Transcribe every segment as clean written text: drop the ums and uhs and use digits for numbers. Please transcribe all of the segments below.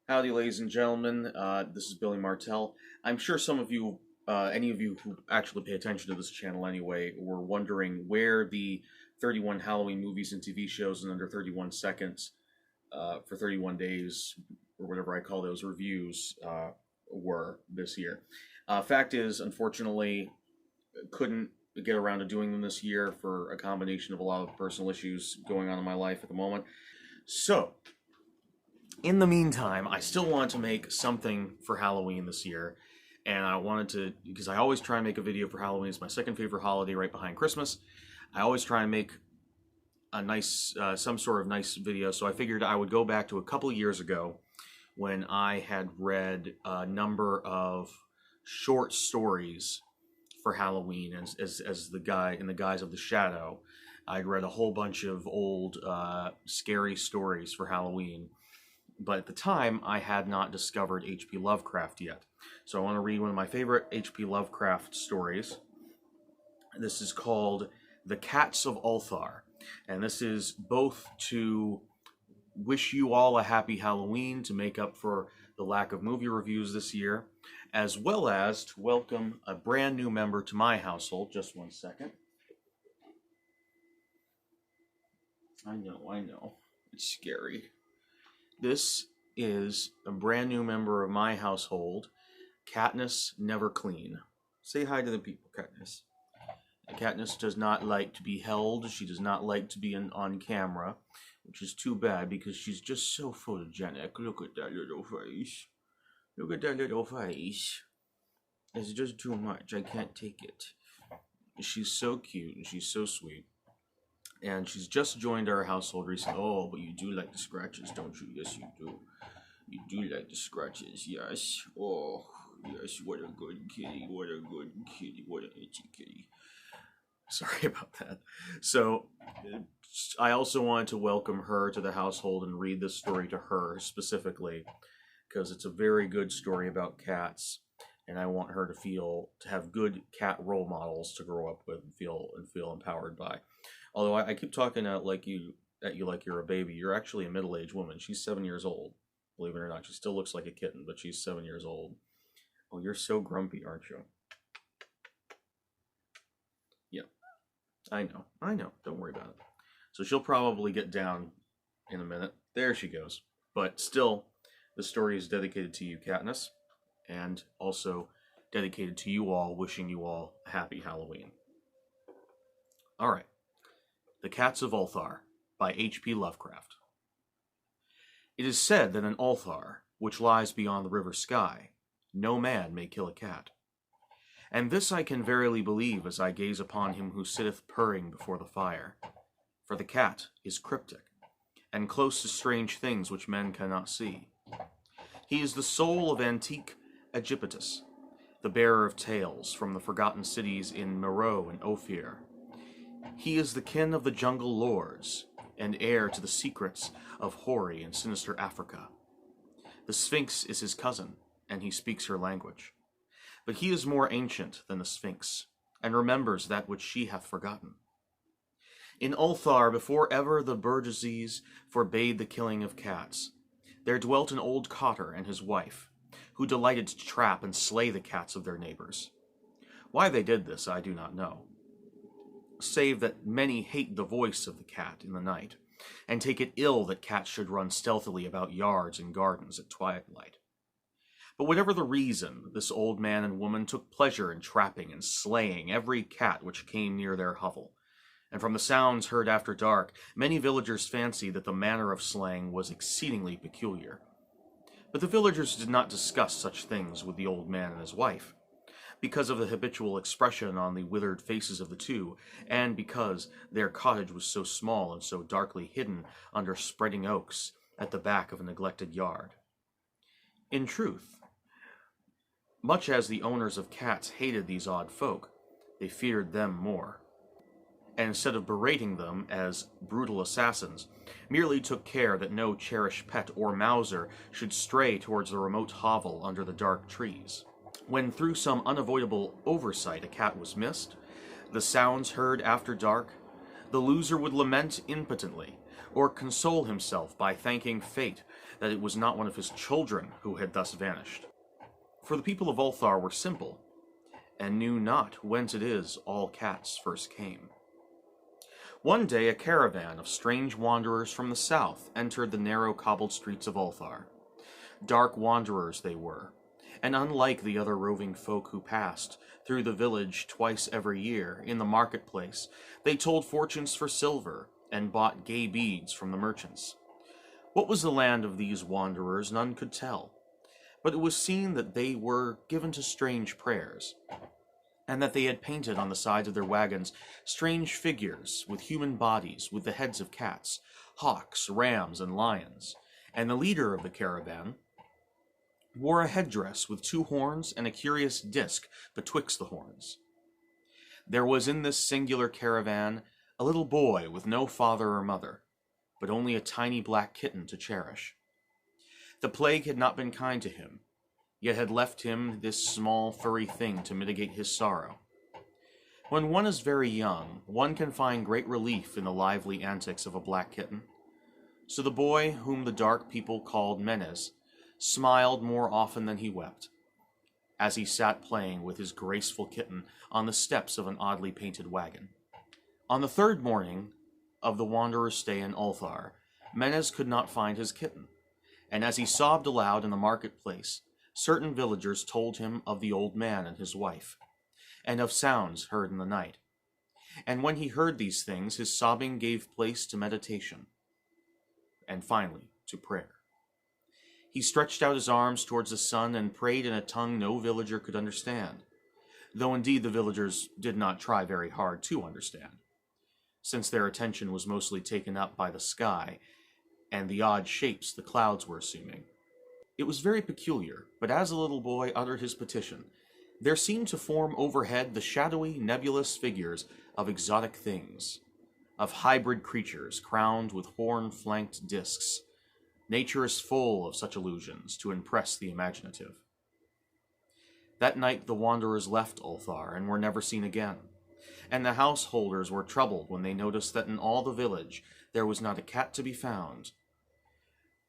Howdy, ladies and gentlemen. This is Billy Martell. I'm sure some of you, any of you who actually pay attention to this channel anyway, were wondering where the 31 Halloween movies and TV shows in under 31 seconds for 31 days, or whatever I call those reviews, were this year. Fact is, unfortunately, couldn't get around to doing them this year for a combination of a lot of personal issues going on in my life at the moment. So, in the meantime, I still wanted to make something for Halloween this year, and I wanted to, because I always try and make a video for Halloween. It's my second favorite holiday right behind Christmas. I always try and make a nice, some sort of nice video, so I figured I would go back to a couple years ago when I had read a number of short stories for Halloween as the guy in the guise of the shadow. I'd read a whole bunch of old scary stories for Halloween, but at the time I had not discovered H.P. Lovecraft yet. So I want to read one of my favorite H.P. Lovecraft stories. This is called The Cats of Ulthar, and this is both to wish you all a happy Halloween, to make up for the lack of movie reviews this year, as well as to welcome a brand new member to my household. Just one second. I know. It's scary. This is a brand new member of my household, Katniss Neverclean. Say hi to the people, Katniss. Katniss does not like to be held. She does not like to be on camera, which is too bad because she's just so photogenic. Look at that little face. Look at that little face. It's just too much. I can't take it. She's so cute and she's so sweet. And she's just joined our household recently. Oh, but you do like the scratches, don't you? Yes, you do. You do like the scratches, yes. Oh, yes, what a good kitty. What a good kitty. What an itchy kitty. Sorry about that. So, I also wanted to welcome her to the household and read this story to her specifically, because it's a very good story about cats, and I want her to have good cat role models to grow up with and feel empowered by. Although I keep talking at you like you're a baby. You're actually a middle-aged woman. She's 7 years old. Believe it or not, she still looks like a kitten, but she's 7 years old. Oh, you're so grumpy, aren't you? Yeah, I know. Don't worry about it. So she'll probably get down in a minute. There she goes. But still, the story is dedicated to you, Katniss, and also dedicated to you all, wishing you all a happy Halloween. All right. The Cats of Ulthar by H.P. Lovecraft. It is said that in Ulthar, which lies beyond the river Sky, no man may kill a cat. And this I can verily believe as I gaze upon him who sitteth purring before the fire. For the cat is cryptic, and close to strange things which men cannot see. He is the soul of antique Aegyptus, the bearer of tales from the forgotten cities in Meroe and Ophir. He is the kin of the jungle lords, and heir to the secrets of hoary and sinister Africa. The Sphinx is his cousin, and he speaks her language. But he is more ancient than the Sphinx, and remembers that which she hath forgotten. In Ulthar, before ever the burgesses forbade the killing of cats, there dwelt an old cotter and his wife, who delighted to trap and slay the cats of their neighbors. Why they did this I do not know, save that many hate the voice of the cat in the night, and take it ill that cats should run stealthily about yards and gardens at twilight. But whatever the reason, this old man and woman took pleasure in trapping and slaying every cat which came near their hovel, and from the sounds heard after dark, many villagers fancied that the manner of slaying was exceedingly peculiar. But the villagers did not discuss such things with the old man and his wife, because of the habitual expression on the withered faces of the two, and because their cottage was so small and so darkly hidden under spreading oaks at the back of a neglected yard. In truth, much as the owners of cats hated these odd folk, they feared them more, and instead of berating them as brutal assassins, merely took care that no cherished pet or mouser should stray towards the remote hovel under the dark trees. When through some unavoidable oversight a cat was missed, the sounds heard after dark, the loser would lament impotently, or console himself by thanking fate that it was not one of his children who had thus vanished. For the people of Ulthar were simple, and knew not whence it is all cats first came. One day a caravan of strange wanderers from the south entered the narrow cobbled streets of Ulthar. Dark wanderers they were, and unlike the other roving folk who passed through the village twice every year in the marketplace, they told fortunes for silver and bought gay beads from the merchants. What was the land of these wanderers none could tell, but it was seen that they were given to strange prayers, and that they had painted on the sides of their wagons strange figures with human bodies with the heads of cats, hawks, rams, and lions, and the leader of the caravan wore a headdress with 2 horns and a curious disc betwixt the horns. There was in this singular caravan a little boy with no father or mother, but only a tiny black kitten to cherish. The plague had not been kind to him, yet had left him this small furry thing to mitigate his sorrow. When one is very young, one can find great relief in the lively antics of a black kitten. So the boy, whom the dark people called Menes, smiled more often than he wept, as he sat playing with his graceful kitten on the steps of an oddly painted wagon. On the 3rd morning of the wanderer's stay in Ulthar, Menes could not find his kitten, and as he sobbed aloud in the marketplace, certain villagers told him of the old man and his wife, and of sounds heard in the night. And when he heard these things, his sobbing gave place to meditation, and finally to prayer. He stretched out his arms towards the sun and prayed in a tongue no villager could understand, though indeed the villagers did not try very hard to understand, since their attention was mostly taken up by the sky and the odd shapes the clouds were assuming. It was very peculiar, but as the little boy uttered his petition, there seemed to form overhead the shadowy, nebulous figures of exotic things, of hybrid creatures crowned with horn-flanked discs. Nature is full of such illusions to impress the imaginative. That night the wanderers left Ulthar and were never seen again, and the householders were troubled when they noticed that in all the village there was not a cat to be found.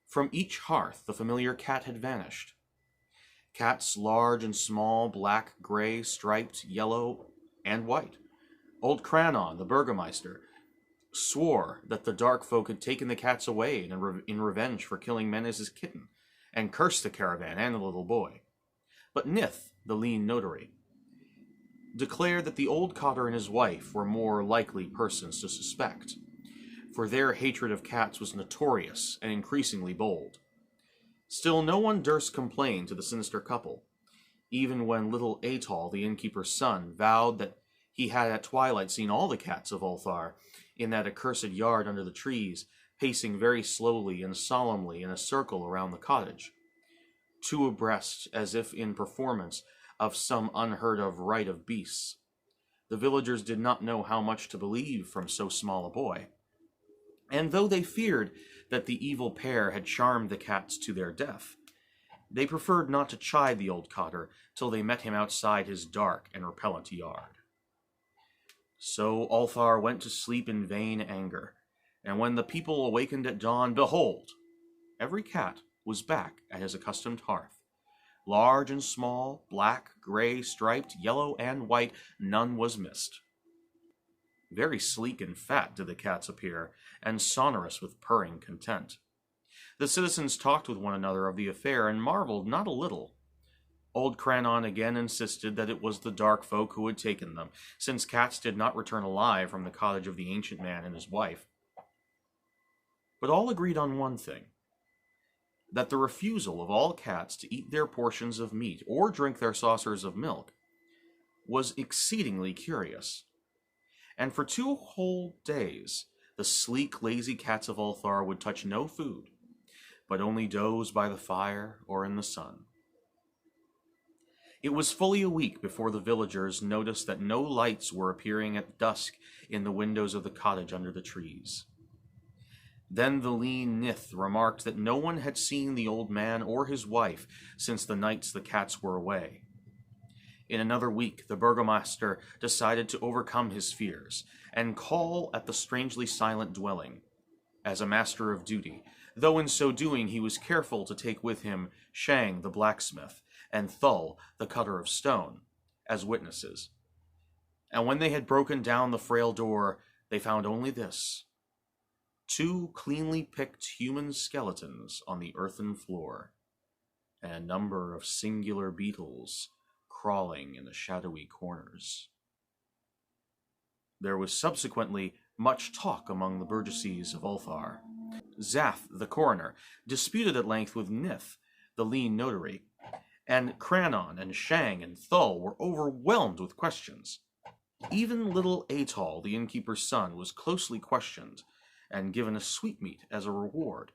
From each hearth the familiar cat had vanished. Cats large and small, black, gray, striped, yellow, and white. Old Cranon, the burgomaster, swore that the dark folk had taken the cats away in revenge for killing Menes' kitten, and cursed the caravan and the little boy. But Nith, the lean notary, declared that the old cotter and his wife were more likely persons to suspect, for their hatred of cats was notorious and increasingly bold. Still, no one durst complain to the sinister couple, even when little Atal, the innkeeper's son, vowed that he had at twilight seen all the cats of Ulthar in that accursed yard under the trees, pacing very slowly and solemnly in a circle around the cottage, 2 abreast, as if in performance of some unheard-of rite of beasts. The villagers did not know how much to believe from so small a boy, and though they feared that the evil pair had charmed the cats to their death, they preferred not to chide the old cotter till they met him outside his dark and repellent yard. So Ulthar went to sleep in vain anger, and when the people awakened at dawn, behold, every cat was back at his accustomed hearth. Large and small, black, gray, striped, yellow, and white, none was missed. Very sleek and fat did the cats appear, and sonorous with purring content. The citizens talked with one another of the affair, and marveled not a little. Old Cranon again insisted that it was the dark folk who had taken them, since cats did not return alive from the cottage of the ancient man and his wife. But all agreed on one thing, that the refusal of all cats to eat their portions of meat or drink their saucers of milk was exceedingly curious. And for 2 whole days, the sleek, lazy cats of Ulthar would touch no food, but only doze by the fire or in the sun. It was fully a week before the villagers noticed that no lights were appearing at dusk in the windows of the cottage under the trees. Then the lean Nith remarked that no one had seen the old man or his wife since the nights the cats were away. In another week, the burgomaster decided to overcome his fears and call at the strangely silent dwelling. as a master of duty, though in so doing he was careful to take with him Shang the blacksmith and Thul the cutter of stone as witnesses. And when they had broken down the frail door, they found only this: two cleanly picked human skeletons on the earthen floor, and a number of singular beetles crawling in the shadowy corners. There was subsequently much talk among the burgesses of Ulthar. Zath, the coroner, disputed at length with Nith, the lean notary, and Cranon and Shang and Thul were overwhelmed with questions. Even little Atol, the innkeeper's son, was closely questioned and given a sweetmeat as a reward.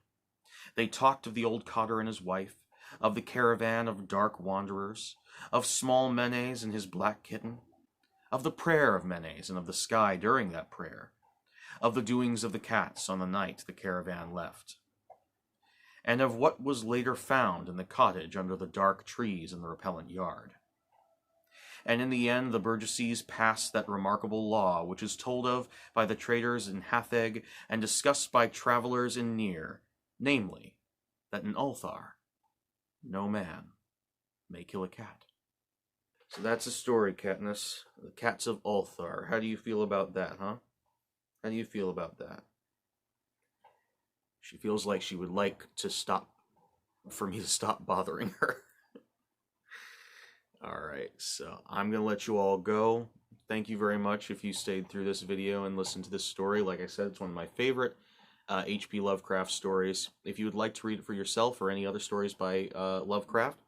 They talked of the old cotter and his wife, of the caravan of dark wanderers, of small Menes and his black kitten, of the prayer of Menes and of the sky during that prayer, of the doings of the cats on the night the caravan left, and of what was later found in the cottage under the dark trees in the repellent yard. And in the end the burgesses passed that remarkable law which is told of by the traders in Hatheg and discussed by travelers in Near, namely, that in Ulthar no man may kill a cat. So that's a story, Katniss. The Cats of Ulthar. How do you feel about that, huh? How do you feel about that? She feels like she would like to stop, for me to stop bothering her. Alright, so I'm going to let you all go. Thank you very much if you stayed through this video and listened to this story. Like I said, it's one of my favorite H.P. Lovecraft stories. If you would like to read it for yourself or any other stories by Lovecraft,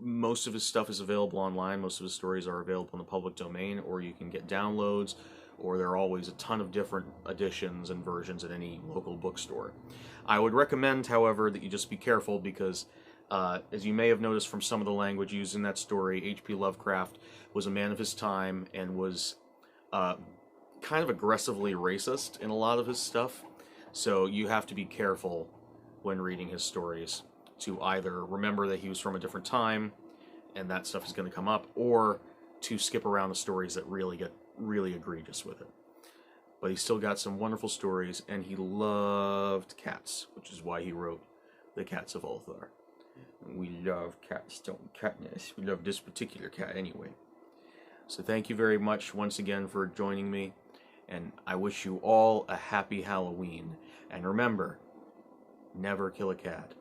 most of his stuff is available online. Most of his stories are available in the public domain, or you can get downloads, or there are always a ton of different editions and versions at any local bookstore. I would recommend, however, that you just be careful because, as you may have noticed from some of the language used in that story, H.P. Lovecraft was a man of his time and was kind of aggressively racist in a lot of his stuff. So you have to be careful when reading his stories to either remember that he was from a different time and that stuff is going to come up, or to skip around the stories that really get really egregious with it. But he still got some wonderful stories, and he loved cats, which is why he wrote The Cats of Ulthar. We love cats, don't we, Katniss? We love this particular cat anyway. So thank you very much once again for joining me, and I wish you all a happy Halloween. And remember, never kill a cat.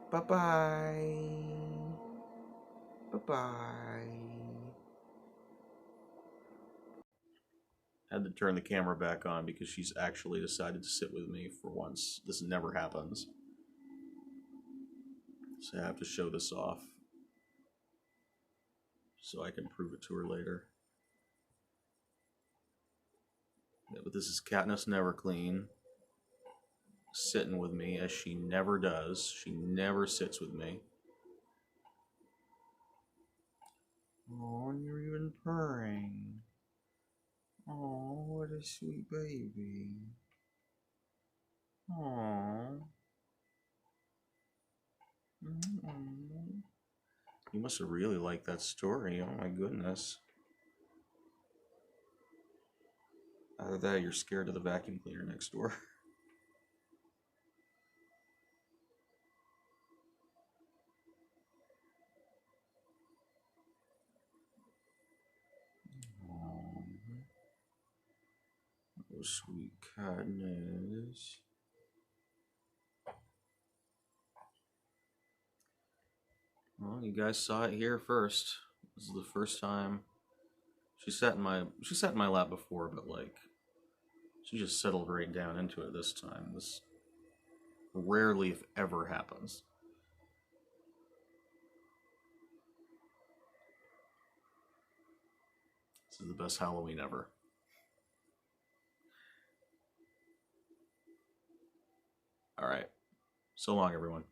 Bye-bye. Bye-bye. I had to turn the camera back on because she's actually decided to sit with me for once. This never happens. So I have to show this off so I can prove it to her later. Yeah, but this is Katniss Neverclean sitting with me, as she never does. She never sits with me. Oh, and you're even purring. Oh, what a sweet baby. Oh. Mm-mm. You must have really liked that story. Oh my goodness. Either that or you're scared of the vacuum cleaner next door. Oh, sweet Katniss. Well, you guys saw it here first. This is the first time she sat in my lap before, but like she just settled right down into it this time. This rarely, if ever, happens. This is the best Halloween ever. All right. So long, everyone.